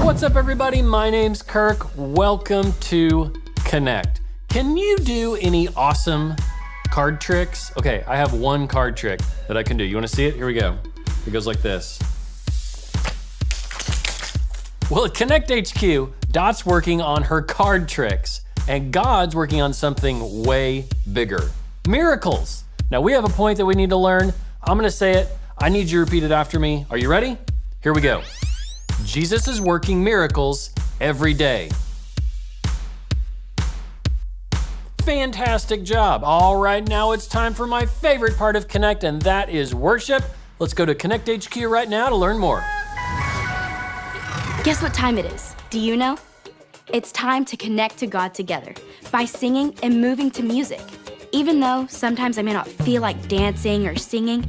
What's up, everybody? My name's Kirk. Welcome to Konnect. Can you do any awesome card tricks? Okay, I have one card trick that I can do. You wanna see it? Here we go. It goes like this. Well, at Konnect HQ, Dot's working on her card tricks, and God's working on something way bigger. Miracles. Now, we have a point that we need to learn. I'm gonna say it. I need you to repeat it after me. Are you ready? Here we go. Jesus is working miracles every day. Fantastic job. All right, now it's time for my favorite part of Konnect, and that is worship. Let's go to Konnect HQ right now to learn more. Guess what time it is? Do you know? It's time to connect to God together by singing and moving to music. Even though sometimes I may not feel like dancing or singing,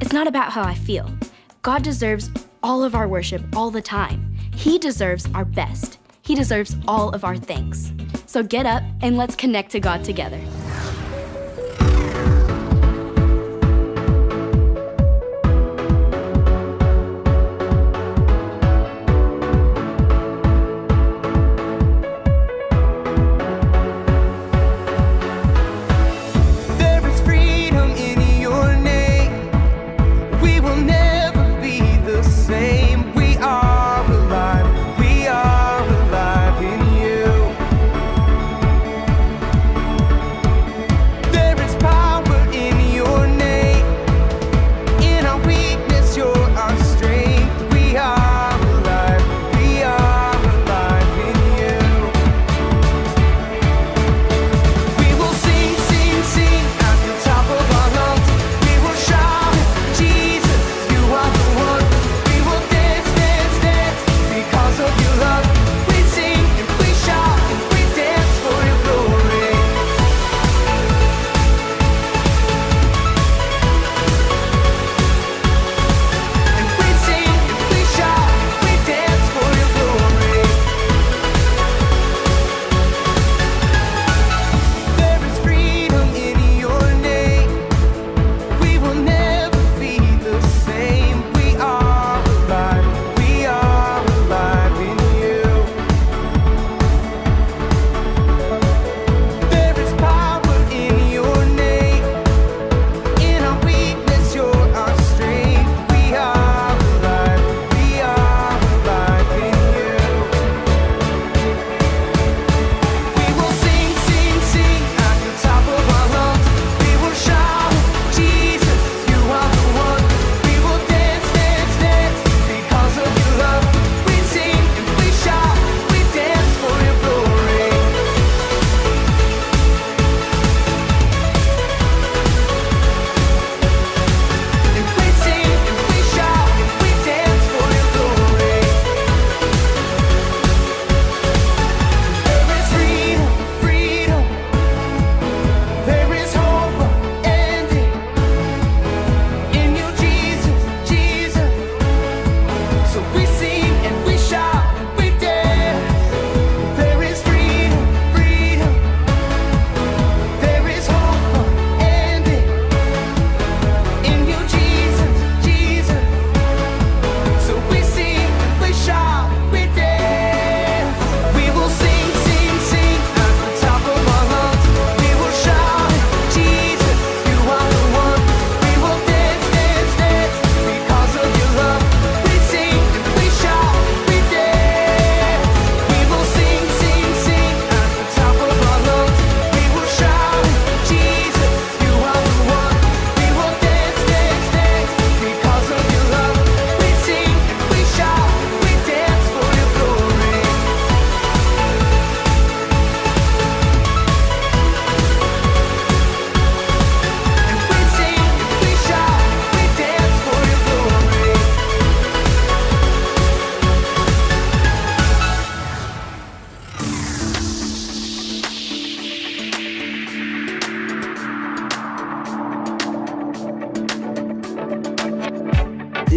it's not about how I feel. God deserves all of our worship all the time. He deserves our best. He deserves all of our thanks. So get up and let's connect to God together.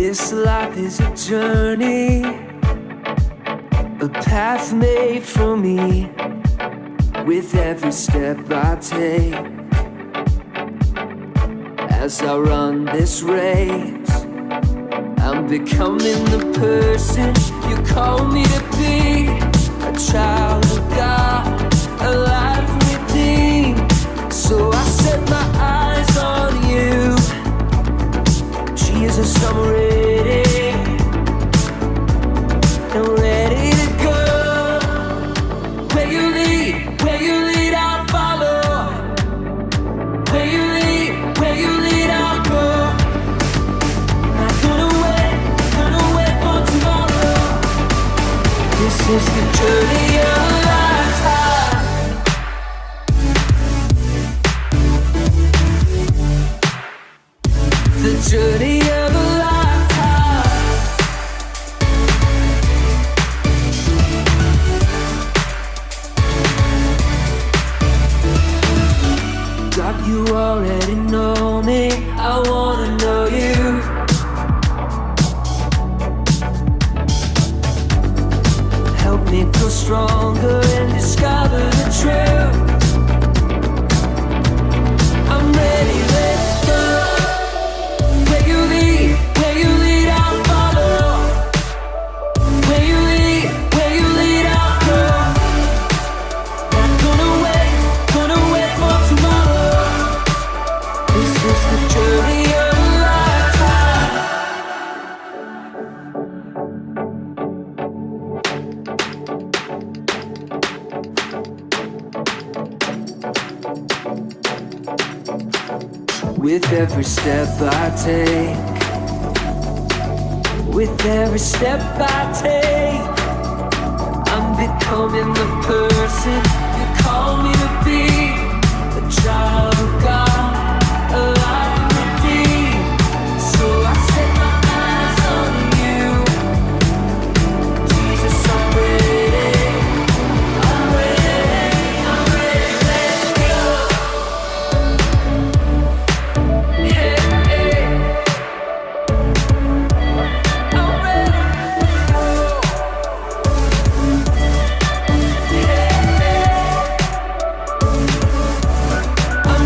This life is a journey, a path made for me. With every step I take, as I run this race, I'm becoming the person you call me to be. A child of God, alive redeemed. So I set my eyes on you. Jesus, I'm ready. I'm ready to go. Where you lead, I'll follow. Where you lead, I'll go. Not gonna wait for tomorrow. This is the journey of a lifetime. The journey of a lifetime. God, you already know me. I wanna know you. Help me grow stronger and discover the truth. I'm ready, let's go. Where you lead, I'll follow. Where you lead, I'll go. Not gonna wait for tomorrow. This is the journey of a lifetime. With every step I take, with every step I take, I'm becoming the person you call me to be. A child of God, alive and redeemed. So I set my eyes on you. Jesus, I'm ready. I'm ready, let's go. Yeah, yeah. I'm ready to go. Yeah, yeah. I'm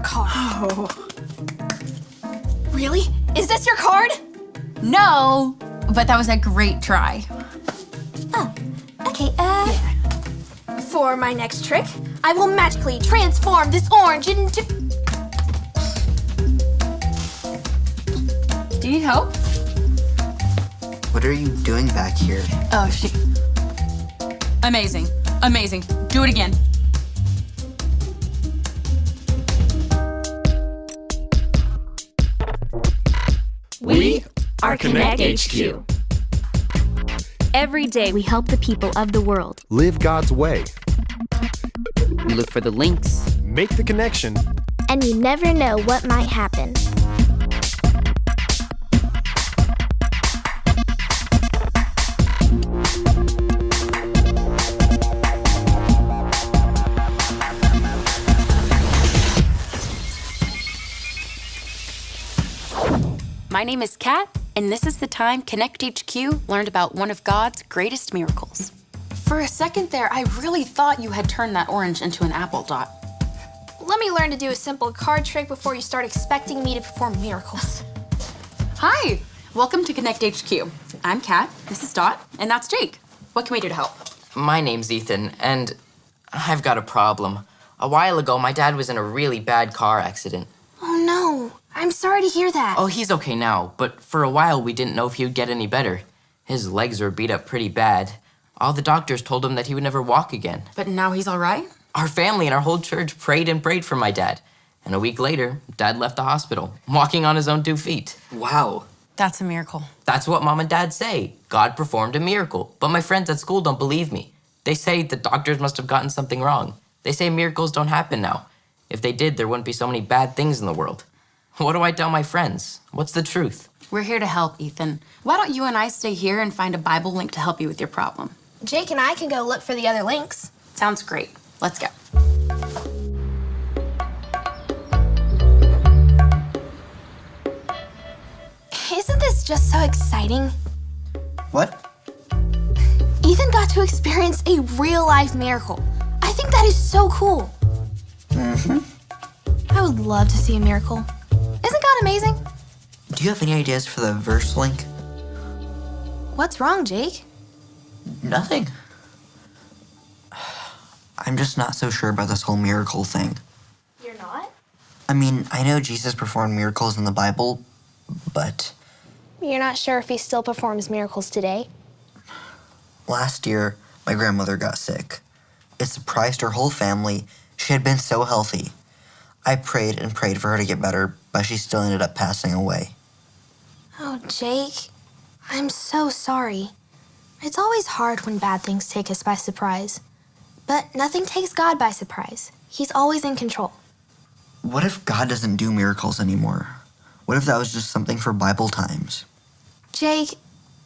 card. Oh. Really? Is this your card? No, but that was a great try. Oh, okay, For my next trick, I will magically transform this orange into... Do you need help? What are you doing back here? Oh, Amazing. Amazing. Do it again. We are Konnect HQ. Every day we help the people of the world. Live God's way. We look for the links. Make the connection. And you never know what might happen. My name is Kat, and this is the time Konnect HQ learned about one of God's greatest miracles. For a second there, I really thought you had turned that orange into an apple, Dot. Let me learn to do a simple card trick before you start expecting me to perform miracles. Hi, welcome to Konnect HQ. I'm Kat, this is Dot, and that's Jake. What can we do to help? My name's Ethan, and I've got a problem. A while ago, my dad was in a really bad car accident. Oh no, I'm sorry to hear that. Oh, he's okay now, but for a while we didn't know if he would get any better. His legs were beat up pretty bad. All the doctors told him that he would never walk again. But now he's all right? Our family and our whole church prayed and prayed for my dad. And a week later, Dad left the hospital, walking on his own 2 feet. Wow. That's a miracle. That's what Mom and Dad say. God performed a miracle. But my friends at school don't believe me. They say the doctors must have gotten something wrong. They say miracles don't happen now. If they did, there wouldn't be so many bad things in the world. What do I tell my friends? What's the truth? We're here to help, Ethan. Why don't you and I stay here and find a Bible link to help you with your problem? Jake and I can go look for the other links. Sounds great. Let's go. Isn't this just so exciting? What? Ethan got to experience a real-life miracle. I think that is so cool. I would love to see a miracle. Isn't God amazing? Do you have any ideas for the verse link? What's wrong, Jake? Nothing. I'm just not so sure about this whole miracle thing. You're not? I mean, I know Jesus performed miracles in the Bible, but You're not sure if he still performs miracles today? last year, my grandmother got sick. It surprised her whole family. She had been so healthy. I prayed and prayed for her to get better, but she still ended up passing away. Oh, Jake, I'm so sorry. It's always hard when bad things take us by surprise. But nothing takes God by surprise. He's always in control. What if God doesn't do miracles anymore? What if that was just something for Bible times? Jake,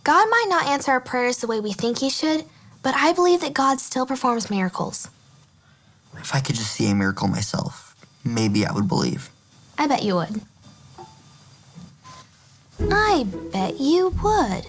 God might not answer our prayers the way we think he should, but I believe that God still performs miracles. If I could just see a miracle myself, maybe I would believe. I bet you would. I bet you would.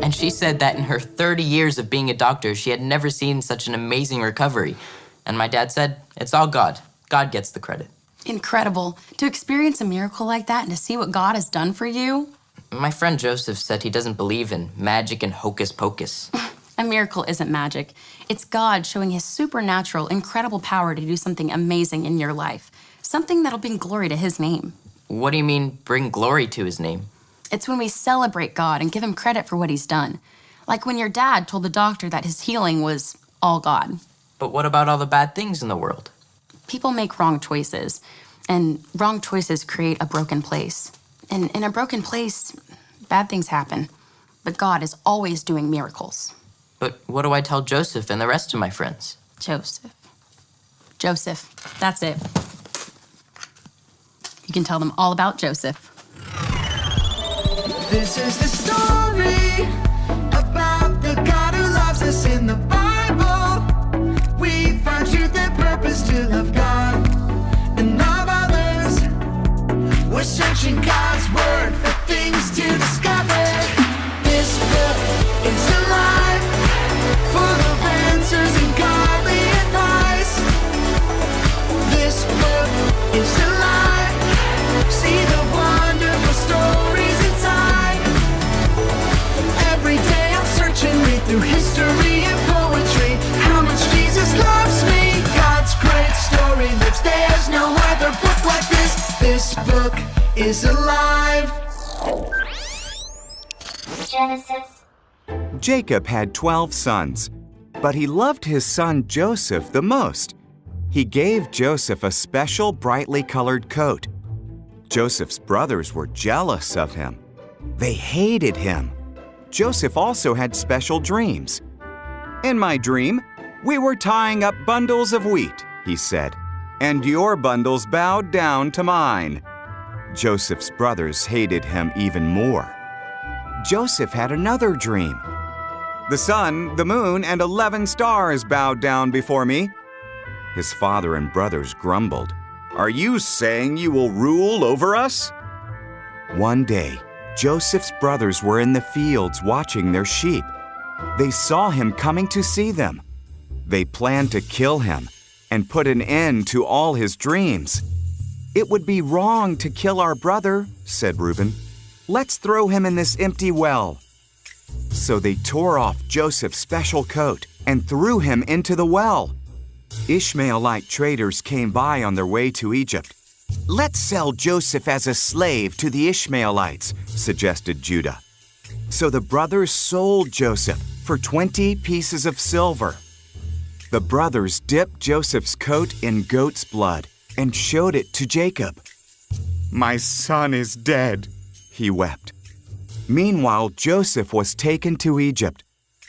And she said that in her 30 years of being a doctor, she had never seen such an amazing recovery. And my dad said, it's all God. God gets the credit. Incredible. To experience a miracle like that and to see what God has done for you. My friend Joseph said he doesn't believe in magic and hocus pocus. A miracle isn't magic. It's God showing his supernatural, incredible power to do something amazing in your life. Something that'll bring glory to his name. What do you mean, bring glory to his name? It's when we celebrate God and give him credit for what he's done. Like when your dad told the doctor that his healing was all God. But what about all the bad things in the world? People make wrong choices, and wrong choices create a broken place. And in a broken place, bad things happen. But God is always doing miracles. But what do I tell Joseph and the rest of my friends? Joseph, that's it. You can tell them all about Joseph. This is the story about the God who loves us in the Bible. We find truth and purpose to love God and love others. We're searching God's word for things to discover. This book is alive, full of answers and godly weather book like this. This book is alive. Genesis. Jacob had 12 sons, but he loved his son Joseph the most. He gave Joseph a special brightly colored coat. Joseph's brothers were jealous of him. They hated him. Joseph also had special dreams. In my dream, we were tying up bundles of wheat, he said, and your bundles bowed down to mine. Joseph's brothers hated him even more. Joseph had another dream. The sun, the moon, and 11 stars bowed down before me. His father and brothers grumbled. Are you saying you will rule over us? One day, Joseph's brothers were in the fields watching their sheep. They saw him coming to see them. They planned to kill him and put an end to all his dreams. It would be wrong to kill our brother, said Reuben. Let's throw him in this empty well. So they tore off Joseph's special coat and threw him into the well. Ishmaelite traders came by on their way to Egypt. Let's sell Joseph as a slave to the Ishmaelites, suggested Judah. So the brothers sold Joseph for 20 pieces of silver. The brothers dipped Joseph's coat in goat's blood and showed it to Jacob. My son is dead, he wept. Meanwhile, Joseph was taken to Egypt,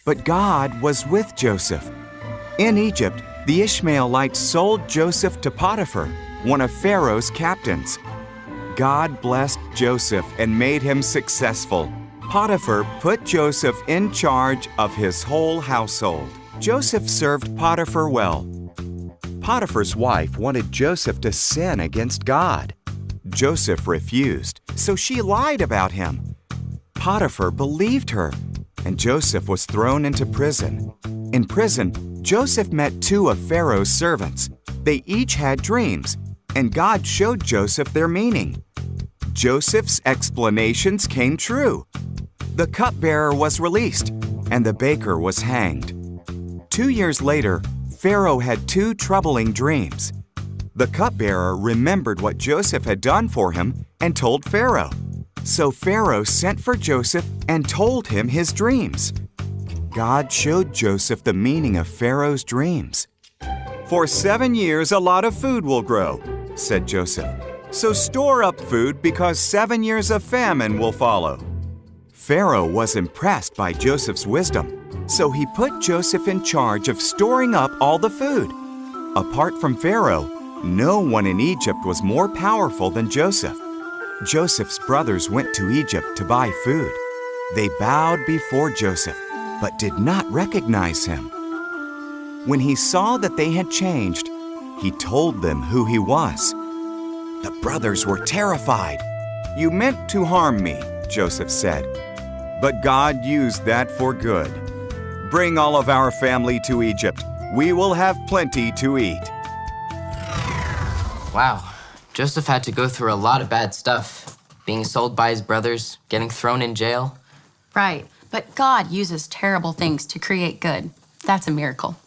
but God was with Joseph. In Egypt, the Ishmaelites sold Joseph to Potiphar, one of Pharaoh's captains. God blessed Joseph and made him successful. Potiphar put Joseph in charge of his whole household. Joseph served Potiphar well. Potiphar's wife wanted Joseph to sin against God. Joseph refused, so she lied about him. Potiphar believed her, and Joseph was thrown into prison. In prison, Joseph met 2 of Pharaoh's servants. They each had dreams, and God showed Joseph their meaning. Joseph's explanations came true. The cupbearer was released, and the baker was hanged. 2 years later, Pharaoh had 2 troubling dreams. The cupbearer remembered what Joseph had done for him and told Pharaoh. So Pharaoh sent for Joseph and told him his dreams. God showed Joseph the meaning of Pharaoh's dreams. For 7 years, a lot of food will grow, said Joseph. So store up food because 7 years of famine will follow. Pharaoh was impressed by Joseph's wisdom, so he put Joseph in charge of storing up all the food. Apart from Pharaoh, no one in Egypt was more powerful than Joseph. Joseph's brothers went to Egypt to buy food. They bowed before Joseph, but did not recognize him. When he saw that they had changed, he told them who he was. The brothers were terrified. You meant to harm me, Joseph said, but God used that for good. Bring all of our family to Egypt. We will have plenty to eat. Wow, Joseph had to go through a lot of bad stuff. Being sold by his brothers, getting thrown in jail. Right, but God uses terrible things to create good. That's a miracle.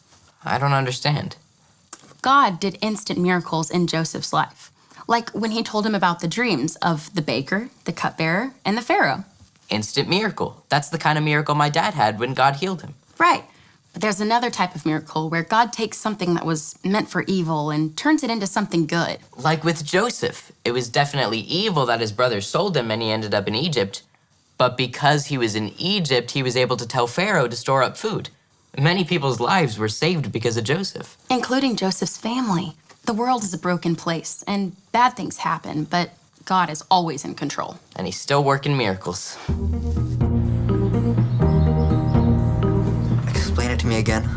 I don't understand. God did instant miracles in Joseph's life, like when he told him about the dreams of the baker, the cupbearer, and the Pharaoh. Instant miracle. That's the kind of miracle my dad had when God healed him. Right, but there's another type of miracle where God takes something that was meant for evil and turns it into something good. Like with Joseph. It was definitely evil that his brothers sold him and he ended up in Egypt. But because he was in Egypt, he was able to tell Pharaoh to store up food. Many people's lives were saved because of Joseph. Including Joseph's family. The world is a broken place, and bad things happen, but God is always in control. And he's still working miracles. Explain it to me again.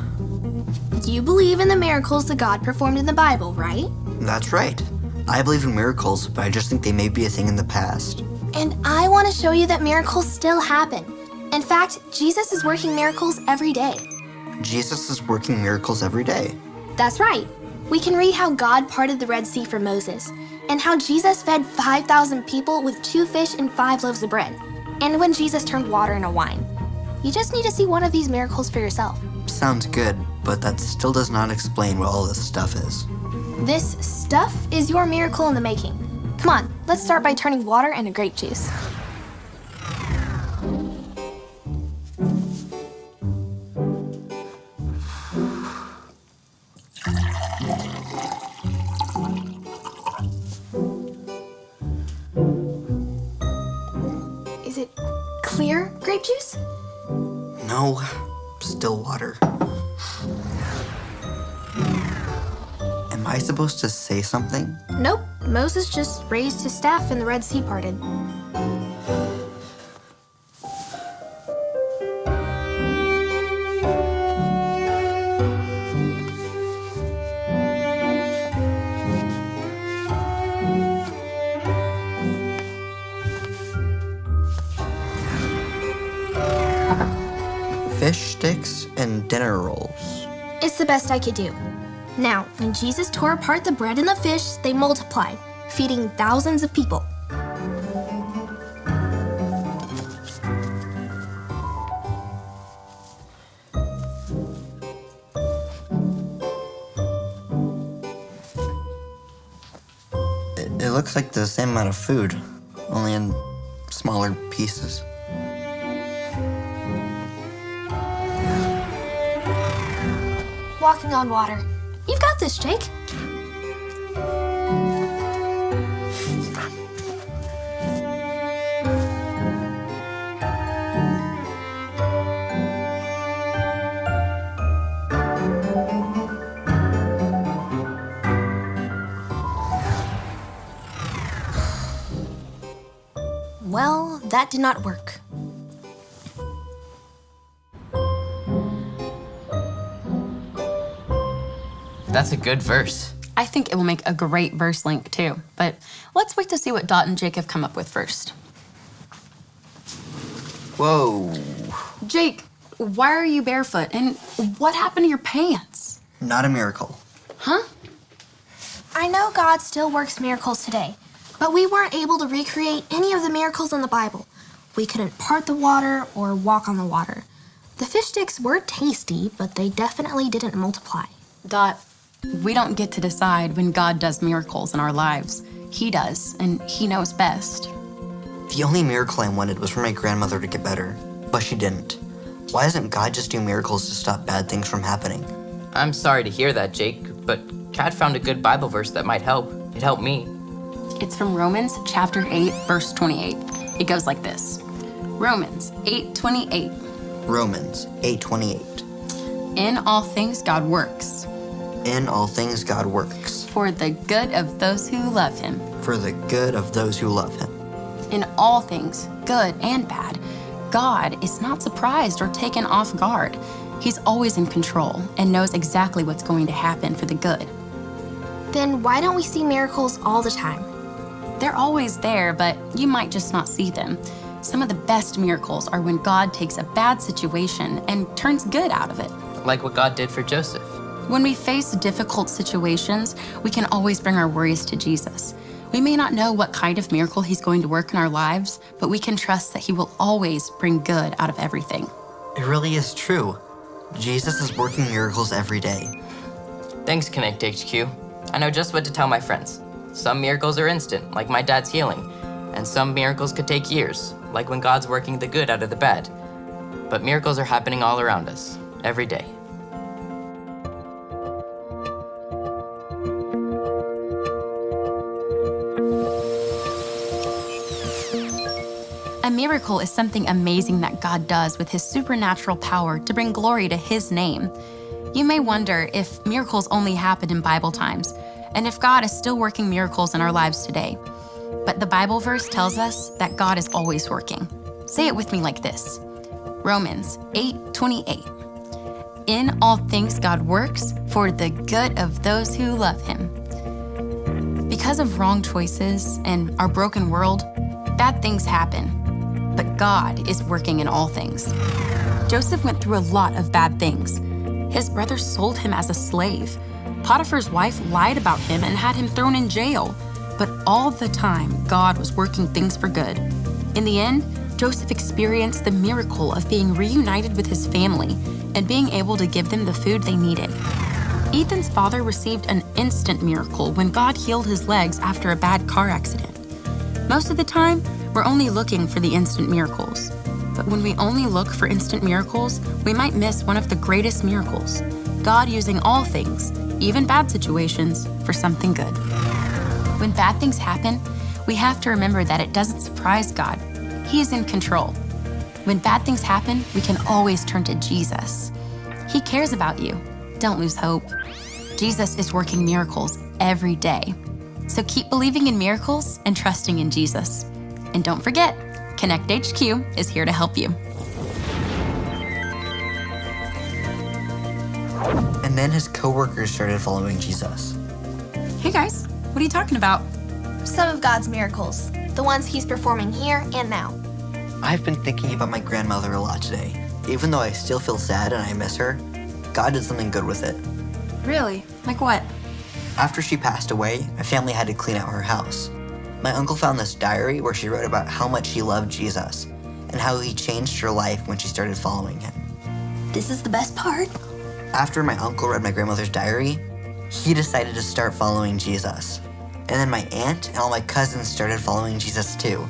You believe in the miracles that God performed in the Bible, right? That's right. I believe in miracles, but I just think they may be a thing in the past. And I want to show you that miracles still happen. In fact, Jesus is working miracles every day. Jesus is working miracles every day. That's right. We can read how God parted the Red Sea for Moses, and how Jesus fed 5,000 people with 2 fish and 5 loaves of bread, and when Jesus turned water into wine. You just need to see one of these miracles for yourself. Sounds good, but that still does not explain what all this stuff is. This stuff is your miracle in the making. Come on, let's start by turning water into grape juice. Is it clear grape juice? No, still water. Am I supposed to say something? Nope, Moses just raised his staff and the Red Sea parted. Fish sticks and dinner rolls. It's the best I could do. Now, when Jesus tore apart the bread and the fish, they multiplied, feeding thousands of people. It looks like the same amount of food, only in smaller pieces. Walking on water. You've got this, Jake. Well, that did not work. That's a good verse. I think it will make a great verse link too, but let's wait to see what Dot and Jake have come up with first. Whoa. Jake, why are you barefoot? And what happened to your pants? Not a miracle. Huh? I know God still works miracles today, but we weren't able to recreate any of the miracles in the Bible. We couldn't part the water or walk on the water. The fish sticks were tasty, but they definitely didn't multiply. Dot, we don't get to decide when God does miracles in our lives. He does, and he knows best. The only miracle I wanted was for my grandmother to get better, but she didn't. Why doesn't God just do miracles to stop bad things from happening? I'm sorry to hear that, Jake, but Kat found a good Bible verse that might help. It helped me. It's from Romans chapter 8, verse 28. It goes like this. Romans 8:28. Romans 8:28. In all things God works. In all things God works. For the good of those who love him. For the good of those who love him. In all things, good and bad, God is not surprised or taken off guard. He's always in control and knows exactly what's going to happen for the good. Then why don't we see miracles all the time? They're always there, but you might just not see them. Some of the best miracles are when God takes a bad situation and turns good out of it. Like what God did for Joseph. When we face difficult situations, we can always bring our worries to Jesus. We may not know what kind of miracle he's going to work in our lives, but we can trust that he will always bring good out of everything. It really is true. Jesus is working miracles every day. Thanks, Konnect HQ. I know just what to tell my friends. Some miracles are instant, like my dad's healing, and some miracles could take years, like when God's working the good out of the bad. But miracles are happening all around us, every day. A miracle is something amazing that God does with his supernatural power to bring glory to his name. You may wonder if miracles only happen in Bible times, and if God is still working miracles in our lives today. But the Bible verse tells us that God is always working. Say it with me like this. Romans 8:28. In all things God works for the good of those who love him. Because of wrong choices and our broken world, bad things happen. But God is working in all things. Joseph went through a lot of bad things. His brothers sold him as a slave. Potiphar's wife lied about him and had him thrown in jail. But all the time, God was working things for good. In the end, Joseph experienced the miracle of being reunited with his family and being able to give them the food they needed. Ethan's father received an instant miracle when God healed his legs after a bad car accident. Most of the time, we're only looking for the instant miracles. But when we only look for instant miracles, we might miss one of the greatest miracles, God using all things, even bad situations, for something good. When bad things happen, we have to remember that it doesn't surprise God. He is in control. When bad things happen, we can always turn to Jesus. He cares about you. Don't lose hope. Jesus is working miracles every day. So keep believing in miracles and trusting in Jesus. And don't forget, Konnect HQ is here to help you. And then his coworkers started following Jesus. Hey guys, what are you talking about? Some of God's miracles, the ones he's performing here and now. I've been thinking about my grandmother a lot today. Even though I still feel sad and I miss her, God did something good with it. Really? Like what? After she passed away, my family had to clean out her house. My uncle found this diary where she wrote about how much she loved Jesus and how he changed her life when she started following him. This is the best part. After my uncle read my grandmother's diary, he decided to start following Jesus. And then my aunt and all my cousins started following Jesus too.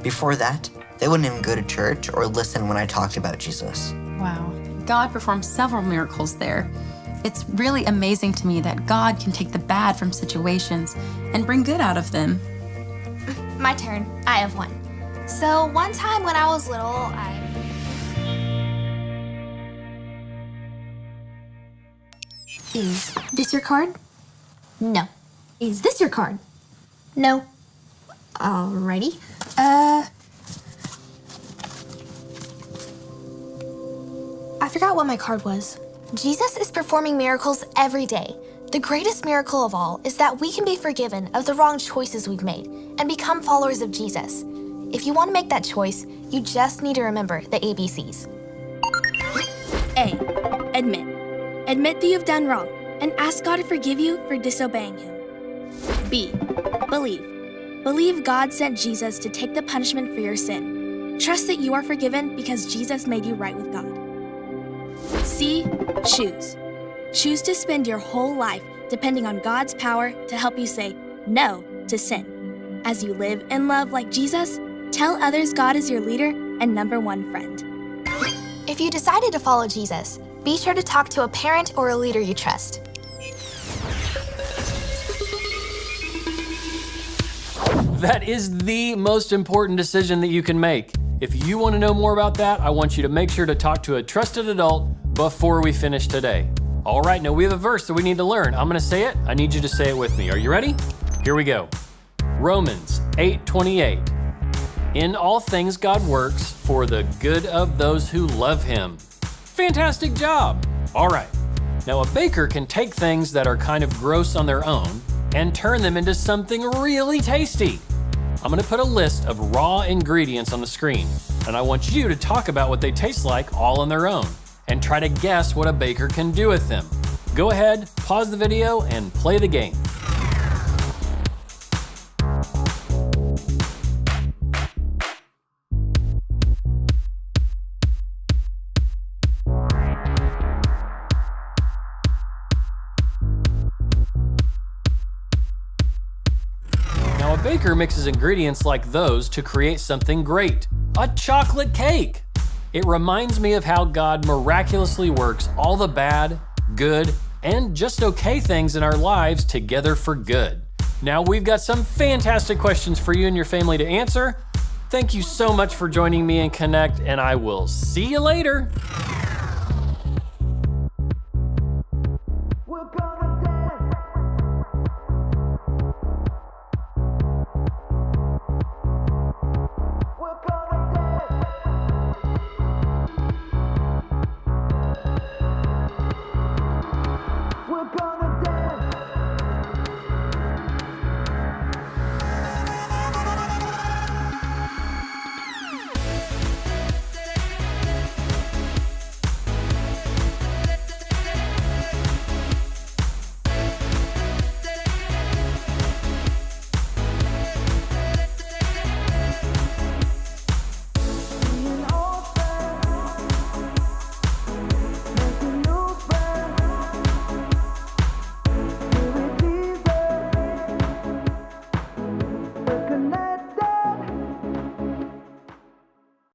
Before that, they wouldn't even go to church or listen when I talked about Jesus. Wow. God performed several miracles there. It's really amazing to me that God can take the bad from situations and bring good out of them. My turn. I have one. So one time when I was little, Is this your card? No. Is this your card? No. Alrighty. I forgot what my card was. Jesus is performing miracles every day. The greatest miracle of all is that we can be forgiven of the wrong choices we've made and become followers of Jesus. If you want to make that choice, you just need to remember the ABCs. A. Admit. Admit that you've done wrong and ask God to forgive you for disobeying him. B. Believe. Believe God sent Jesus to take the punishment for your sin. Trust that you are forgiven because Jesus made you right with God. C. Choose. Choose to spend your whole life depending on God's power to help you say no to sin. As you live and love like Jesus, tell others God is your leader and #1 friend. If you decided to follow Jesus, be sure to talk to a parent or a leader you trust. That is the most important decision that you can make. If you want to know more about that, I want you to make sure to talk to a trusted adult before we finish today. All right, now we have a verse that we need to learn. I'm going to say it. I need you to say it with me. Are you ready? Here we go. Romans 8:28. In all things God works for the good of those who love him. Fantastic job. All right. Now a baker can take things that are kind of gross on their own and turn them into something really tasty. I'm gonna put a list of raw ingredients on the screen, and I want you to talk about what they taste like all on their own, and try to guess what a baker can do with them. Go ahead, pause the video, and play the game. Now, a baker mixes ingredients like those to create something great, a chocolate cake. It reminds me of how God miraculously works all the bad, good, and just okay things in our lives together for good. Now, we've got some fantastic questions for you and your family to answer. Thank you so much for joining me in Konnect, and I will see you later.